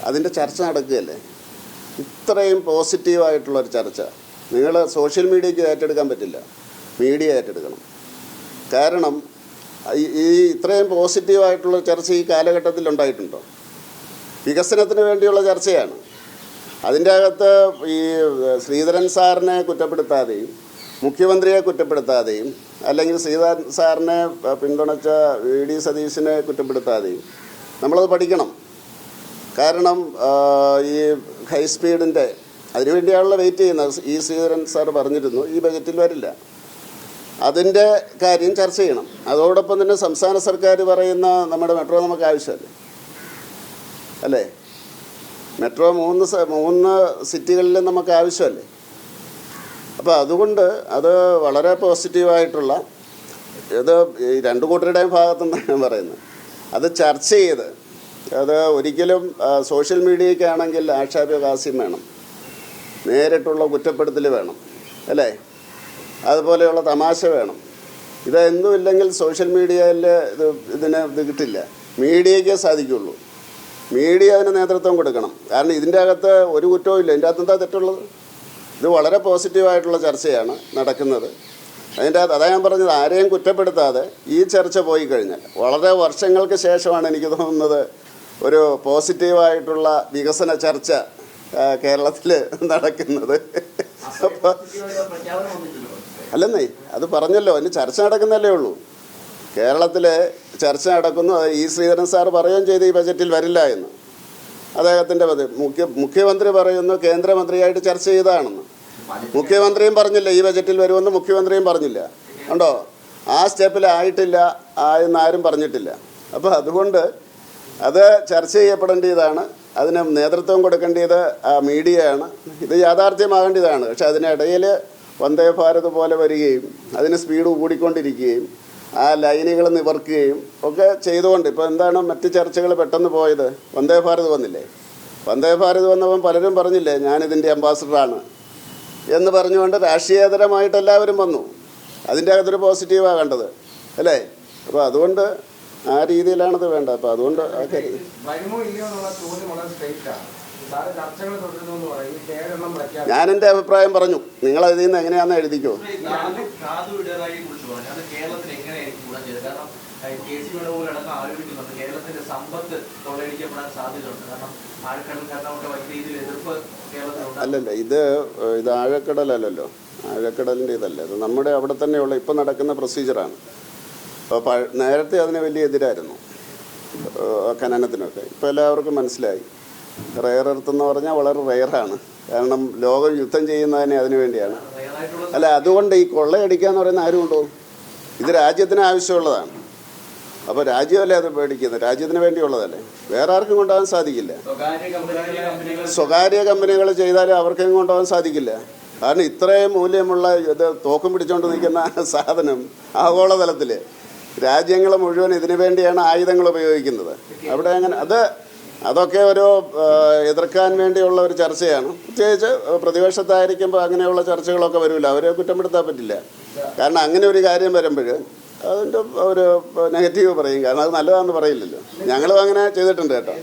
അതിൻ്റെ ചർച്ച നടക്കുകയല്ലേ. ഇത്രയും പോസിറ്റീവായിട്ടുള്ളൊരു ചർച്ച നിങ്ങൾ സോഷ്യൽ മീഡിയയ്ക്ക് ഏറ്റെടുക്കാൻ പറ്റില്ല, മീഡിയ ഏറ്റെടുക്കണം. കാരണം ഈ ഇത്രയും പോസിറ്റീവായിട്ടുള്ള ചർച്ച ഈ കാലഘട്ടത്തിൽ ഉണ്ടായിട്ടുണ്ടോ? വികസനത്തിന് വേണ്ടിയുള്ള ചർച്ചയാണ്. അതിൻ്റെ അകത്ത് ഈ ശ്രീധരൻ സാറിനെ കുറ്റപ്പെടുത്താതെയും മുഖ്യമന്ത്രിയെ കുറ്റപ്പെടുത്താതെയും അല്ലെങ്കിൽ ശ്രീധരൻ സാറിനെ പിന്തുണച്ച വി ഡി സതീശനെ കുറ്റപ്പെടുത്താതെയും നമ്മളത് പഠിക്കണം. കാരണം ഈ ഹൈസ്പീഡിൻ്റെ അതിനുവേണ്ടിയാണല്ലോ വെയിറ്റ് ചെയ്യുന്നത്. ഈ ശ്രീധരൻ സാർ പറഞ്ഞിരുന്നു ഈ ബജറ്റിൽ വരില്ല, അതിൻ്റെ കാര്യം ചർച്ച ചെയ്യണം. അതോടൊപ്പം തന്നെ സംസ്ഥാന സർക്കാർ പറയുന്ന നമ്മുടെ മെട്രോ നമുക്ക് ആവശ്യമല്ലേ, അല്ലേ? മെട്രോ മൂന്ന് സിറ്റികളിലും നമുക്ക് ആവശ്യമല്ലേ. അപ്പോൾ അതുകൊണ്ട് അത് വളരെ പോസിറ്റീവായിട്ടുള്ള ഇത് ഈ രണ്ടു കൂട്ടരുടെയും ഭാഗത്തുനിന്നാണ് ഞാൻ പറയുന്നത്. അത് ചർച്ച ചെയ്ത് അത് ഒരിക്കലും സോഷ്യൽ മീഡിയയ്ക്കാണെങ്കിൽ ആക്ഷേപഹാസ്യം വേണം, നേരിട്ടുള്ള കുറ്റപ്പെടുത്തൽ വേണം, അല്ലേ? അതുപോലെയുള്ള തമാശ വേണം. ഇതൊന്നും ഇല്ലെങ്കിൽ സോഷ്യൽ മീഡിയയിൽ ഇത് കിട്ടില്ല. മീഡിയയ്ക്കേ സാധിക്കുള്ളൂ. മീഡിയ അതിന് നേതൃത്വം കൊടുക്കണം. കാരണം ഇതിൻ്റെ അകത്ത് ഒരു കുറ്റവും ഇല്ല. ഇതിൻ്റെ അകത്ത് എന്താ തെറ്റുള്ളത്? ഇത് വളരെ പോസിറ്റീവായിട്ടുള്ള ചർച്ചയാണ് നടക്കുന്നത്. അതിൻ്റെ അകത്ത് അതാ ഞാൻ പറഞ്ഞത്, ആരെയും കുറ്റപ്പെടുത്താതെ ഈ ചർച്ച പോയി കഴിഞ്ഞാൽ വളരെ വർഷങ്ങൾക്ക് ശേഷമാണ് എനിക്ക് തോന്നുന്നത് ഒരു പോസിറ്റീവായിട്ടുള്ള വികസന ചർച്ച കേരളത്തിൽ നടക്കുന്നത്. അല്ലെന്നേ, അത് പറഞ്ഞല്ലോ, അതിന് ചർച്ച നടക്കുന്നതല്ലേ ഉള്ളൂ. കേരളത്തിൽ ചർച്ച നടക്കുന്നു. ഈ ശ്രീധരൻ സാർ പറയുകയും ചെയ്ത് ഈ ബജറ്റിൽ വരില്ല എന്ന്. അദ്ദേഹത്തിൻ്റെ മുഖ്യമന്ത്രി പറയുന്നു കേന്ദ്രമന്ത്രിയായിട്ട് ചർച്ച ചെയ്തതാണെന്ന്. മുഖ്യമന്ത്രിയും പറഞ്ഞില്ല ഈ ബജറ്റിൽ വരുമെന്ന്, മുഖ്യമന്ത്രിയും പറഞ്ഞില്ല. ഉണ്ടോ? ആ സ്റ്റെപ്പിലായിട്ടില്ല എന്നാരും പറഞ്ഞിട്ടില്ല. അപ്പോൾ അതുകൊണ്ട് അത് ചർച്ച ചെയ്യപ്പെടേണ്ടതാണ്. അതിന് നേതൃത്വം കൊടുക്കേണ്ടത് മീഡിയയാണ്. ഇത് യാഥാർത്ഥ്യമാകേണ്ടതാണ്. പക്ഷെ അതിനിടയിൽ വന്ദേ ഭാരത് പോലെ വരികയും അതിന് സ്പീഡ് കൂടിക്കൊണ്ടിരിക്കുകയും ആ ലൈനുകൾ നിവർക്കുകയും ഒക്കെ ചെയ്തുകൊണ്ട് ഇപ്പോൾ എന്താണ് മറ്റ് ചർച്ചകൾ പെട്ടെന്ന് പോയത്? വന്ദേ ഭാരത് വന്നില്ലേ? വന്ദേ ഭാരത് വന്നപ്പം പലരും പറഞ്ഞില്ലേ ഞാനിതിൻ്റെ അംബാസഡറാണ് എന്ന് പറഞ്ഞുകൊണ്ട് രാഷ്ട്രീയേതരമായിട്ട് എല്ലാവരും വന്നു. അതിൻ്റെ അകത്തൊരു പോസിറ്റീവാണ് കണ്ടത്, അല്ലേ? അപ്പോൾ അതുകൊണ്ട് ആ രീതിയിലാണത് വേണ്ട. അപ്പോൾ അതുകൊണ്ട് ഞാൻ എൻ്റെ അഭിപ്രായം പറഞ്ഞു. നിങ്ങൾ അതിൽ നിന്ന് എങ്ങനെയാണെന്ന് എഴുതിക്കോ. അല്ലല്ല, ഇത് ആഴക്കടലല്ലോ, ആഴക്കടലിൻ്റെ ഇതല്ല. ഇത് നമ്മുടെ അവിടെ തന്നെയുള്ള ഇപ്പം നടക്കുന്ന പ്രൊസീജിയറാണ്. അപ്പോൾ നേരത്തെ അതിന് വലിയ എതിരായിരുന്നു ഖനനത്തിനൊക്കെ. ഇപ്പോൾ എല്ലാവർക്കും മനസ്സിലായി റെയർ എർത്ത് എന്ന് പറഞ്ഞാൽ വളരെ റെയറാണ്. കാരണം ലോകം യുദ്ധം ചെയ്യുന്നതിനെ അതിനു വേണ്ടിയാണ്. അല്ല, അതുകൊണ്ട് ഈ കൊള്ളയടിക്കുക എന്ന് പറയുന്ന ആരും കൊണ്ടുപോകും? ഇത് രാജ്യത്തിന് ആവശ്യമുള്ളതാണ്. അപ്പോൾ രാജ്യമല്ലേ അത് മേടിക്കുന്നത്, രാജ്യത്തിന് വേണ്ടിയുള്ളതല്ലേ. വേറെ ആർക്കും കൊണ്ടുപോകാൻ സാധിക്കില്ല. സ്വകാര്യ കമ്പനികൾ ചെയ്താലും അവർക്കും കൊണ്ടുപോകാൻ സാധിക്കില്ല. കാരണം ഇത്രയും മൂല്യമുള്ള ഇത് തോക്കും പിടിച്ചുകൊണ്ട് നിൽക്കുന്ന സാധനം ആഗോളതലത്തിൽ രാജ്യങ്ങൾ മുഴുവൻ ഇതിനു വേണ്ടിയാണ് ആയുധങ്ങൾ ഉപയോഗിക്കുന്നത്. അവിടെ അങ്ങനെ അതൊക്കെ ഒരു എതിർക്കാൻ വേണ്ടിയുള്ള ഒരു ചർച്ചയാണ്. പ്രത്യേകിച്ച് പ്രതിപക്ഷത്തായിരിക്കുമ്പോൾ അങ്ങനെയുള്ള ചർച്ചകളൊക്കെ വരില്ല. അവരെ കുറ്റപ്പെടുത്താൻ പറ്റില്ല. കാരണം അങ്ങനെ ഒരു കാര്യം വരുമ്പോൾ അതിൻ്റെ ഒരു നെഗറ്റീവ് പറയും. കാരണം അത് നല്ലതാണെന്ന് പറയില്ലല്ലോ. ഞങ്ങളും അങ്ങനെ ചെയ്തിട്ടുണ്ട് കേട്ടോ.